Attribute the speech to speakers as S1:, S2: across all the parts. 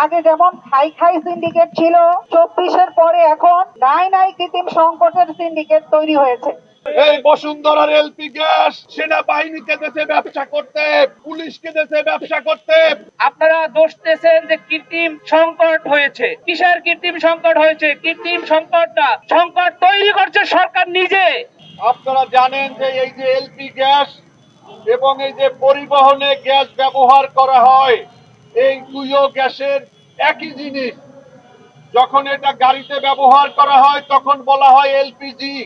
S1: আগে যেমন খাই খাই সিন্ডিকেট ছিল, 24-এর পরে এখন নাই নাই কৃত্রিম সংকটের সিন্ডিকেট তৈরি হয়েছে।
S2: এই বসুন্ধরার এলপি গ্যাস সেনাবাহিনীকে দেশে ব্যবসা করতে, পুলিশকে দেশে ব্যবসা করতে।
S3: আপনারা দোষ দিয়েছেন যে কৃত্রিম সংকট হয়েছে। কিসের কৃত্রিম সংকট হয়েছে? কৃত্রিম সংকট না, সংকট তৈরি করছে সরকার নিজে।
S2: আপনারা জানেন যে এই যে এলপি গ্যাস এবং এই যে পরিবহনে গ্যাস ব্যবহার করা হয়, এই দুইও গ্যাসের একই জিনিস। যখন এটা গাড়িতে ব্যবহার করা হয় তখন বলা হয় এলপিজি,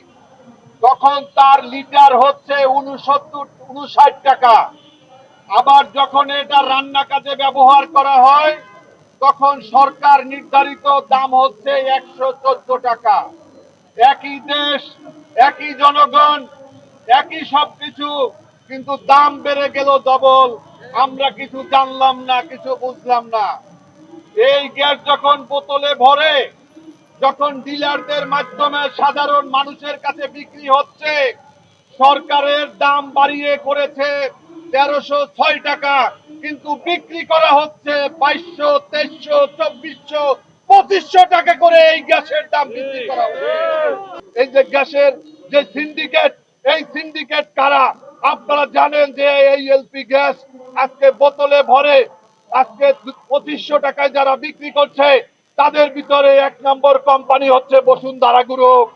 S2: তখন তার লিটার হচ্ছে 59 টাকা। আবার যখন এটা রান্না কাজে ব্যবহার করা হয় তখন সরকার নির্ধারিত দাম হচ্ছে 114 টাকা। একই দেশ, একই জনগণ, একই সবকিছু, কিন্তু দাম বেড়ে গেল ডবল। আমরা কিছু জানলাম না, কিছু বুঝলাম না। এই গ্যাস যখন বোতলে ভরে, যখন ডিলারদের মাধ্যমে সাধারণ মানুষের কাছে বিক্রি হচ্ছে, সরকারের দাম বাড়িয়ে করেছে 1306 টাকা, কিন্তু বিক্রি করা হচ্ছে 2200, 2300, 2400, 2500 টাকা করে এই গ্যাসের দাম বৃদ্ধি করা হচ্ছে। এই যে গ্যাসের যে সিন্ডিকেট, এই সিন্ডিকেট কারা? আপনারা জানেন যে এই এলপি গ্যাস আজকে বোতলে ভরে আজকে 2500 টাকায় যারা বিক্রি করছে, তাদের ভিতরে 1 নম্বর কোম্পানি হচ্ছে বসুন্ধরা গ্রুপ।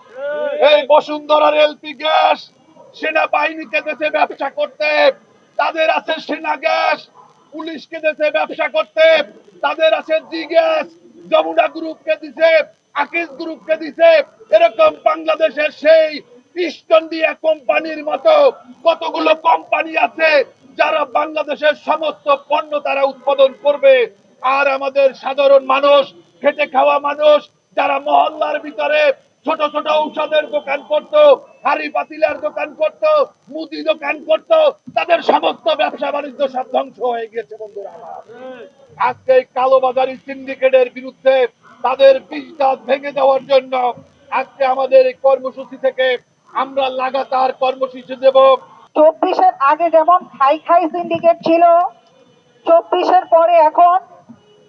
S2: এই বসুন্ধরার এলপি গ্যাস সেনাবাহিনীকে দেশে ব্যবসা করতে, তাদের আছে সেনা গ্যাস। পুলিশকে দেশে ব্যবসা করতে, তাদের আছে জি গ্যাস। যমুনা গ্রুপকে দিছে, আকিজ গ্রুপকে দিছে। এরকম বাংলাদেশের সেই ইস্ট ইন্ডিয়া কোম্পানির মতো কতগুলো কোম্পানি আছে যারা বাংলাদেশের সমস্ত পণ্য তারা উৎপাদন করবে। আর আমাদের সাধারণ মানুষ, খেটে খাওয়া মানুষ, যারা মহল্লার ভিতরে ছোট ছোট ঔষধের দোকান করতো, হাড়ি পাতিলার দোকান করতো, মুদি দোকান করতো, তাদের সমস্ত ব্যবসা বাণিজ্য সব ধ্বংস হয়ে গেছে। বন্ধুরা আমার, আজকে এই কালোবাজারি সিন্ডিকেটের বিরুদ্ধে তাদের বিশ্বাস ভেঙে দেওয়ার জন্য আজকে আমাদের এই কর্মসূচি থেকে আমরা লাগাতার কর্মসূচি দেব।
S1: 24-এর আগে যেমন খাই খাই সিন্ডিকেট ছিল, 24-এর পরে এখন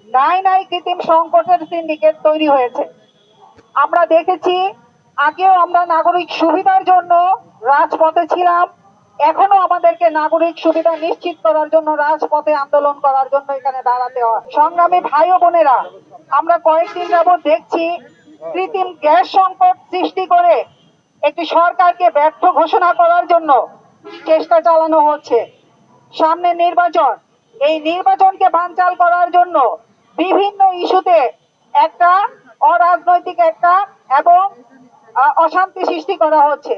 S1: নাই নাই কৃত্রিম সংকটের সিন্ডিকেট তৈরি হয়েছে। আমরা দেখেছি, আগেও আমরা নাগরিক সুবিধার জন্য রাজপথে ছিলাম, এখনো আমাদেরকে নাগরিক সুবিধা নিশ্চিত করার জন্য রাজপথে আন্দোলন করার জন্য এখানে দাঁড়াতে হয়। সংগ্রামী ভাই ও বোনেরা, আমরা কয়েকদিন যাবত দেখছি কৃত্রিম গ্যাস সংকট সৃষ্টি করে একটি সরকারকে ব্যর্থ ঘোষণা করার জন্য চেষ্টা চালানো হচ্ছে। সামনে নির্বাচন, এই নির্বাচনকে বানচাল করার জন্য বিভিন্ন ইস্যুতে একটা অরাজনৈতিক একটা এবং অশান্তি সৃষ্টি করা হচ্ছে।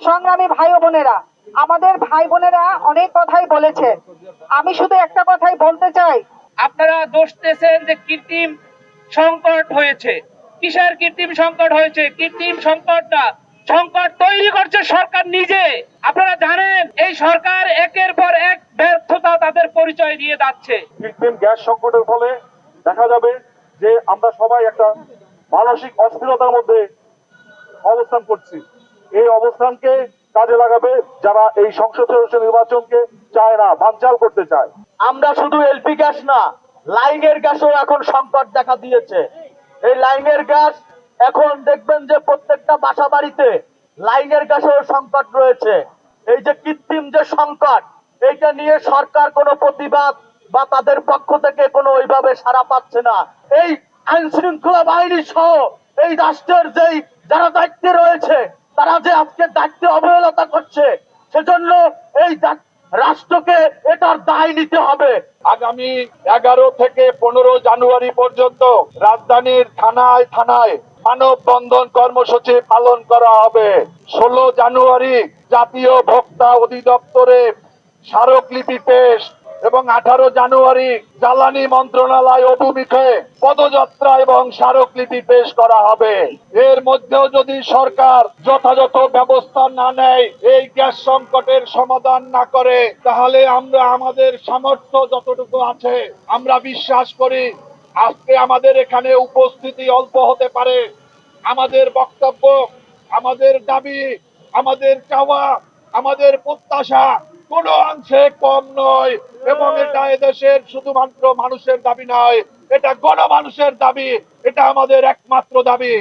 S1: সংগ্রামী ভাই ও বোনেরা, আমাদের ভাই বোনেরা অনেক কথাই বলেছে, আমি শুধু একটা কথাই বলতে চাই।
S3: আপনারা দোষ দিয়েছেন যে কৃত্রিম সংকট হয়েছে। কিসের কৃত্রিম সংকট হয়েছে? কৃত্রিম সংকট না, সংকট তৈরি করছে সরকার নিজে। আপনারা জানেন এই সরকার একের পর এক ব্যর্থতা তাদের পরিচয় দিয়ে যাচ্ছে।
S4: কৃত্রিম গ্যাস সংকটের ফলে দেখা যাবে যে আমরা সবাই একটা মানসিক অস্থিরতার মধ্যে অবস্থান করছি। এই অবস্থানকে কাজে লাগাবে যারা এই সংসদ সদস্য নির্বাচনকে চায় না, বানচাল করতে চায়।
S5: আমরা শুধু এলপি গ্যাস না, লাইনের গ্যাসও এখন সংকট দেখা দিয়েছে। এই লাইনের গ্যাস এখন দেখবেন যে প্রত্যেকটা বাসা বাড়িতে লাইনের গ্যাসের সংকট রয়েছে। এই যে কৃত্রিম যে সংকট, এইটা নিয়ে সরকার কোনো প্রতিবাদ বা তাদের পক্ষ থেকে কোনো ওইভাবে সাড়া পাচ্ছে না। এই আইন শৃঙ্খলা বাহিনী সহ এই রাষ্ট্রের যেই যারা দায়িত্বে রয়েছে, তারা যে আজকে দায়িত্বে অবহেলতা করছে, সেজন্য এই রাষ্ট্রকে এটার দায় নিতে হবে।
S2: আগামী 11 থেকে 15 জানুয়ারি পর্যন্ত রাজধানীর থানায় থানায় মানববন্ধন কর্মসূচি পালন করা হবে। 16 জানুয়ারি জাতীয় ভোক্তা অধিদপ্তরে স্মারকলিপি পেশ এবং 18 জানুয়ারি জ্বালানি মন্ত্রণালয় অভিমুখে পদযাত্রা এবং স্মারকলিপি পেশ করা হবে। এর মধ্যেও যদি সরকার যথাযথ ব্যবস্থা না নেয়, এই গ্যাস সংকটের সমাধান না করে, তাহলে আমরা আমাদের সামর্থ্য যতটুকু আছে, আমরা বিশ্বাস করি আজকে আমাদের এখানে উপস্থিতি অল্প হতে পারে, আমাদের বক্তব্য, আমাদের দাবি, আমাদের চাওয়া, আমাদের প্রত্যাশা কোনো অংশে কম নয়, এবং এটা এদেশের শুধুমাত্র মানুষের দাবি নয়, এটা গণমানুষের দাবি, এটা আমাদের একমাত্র দাবি।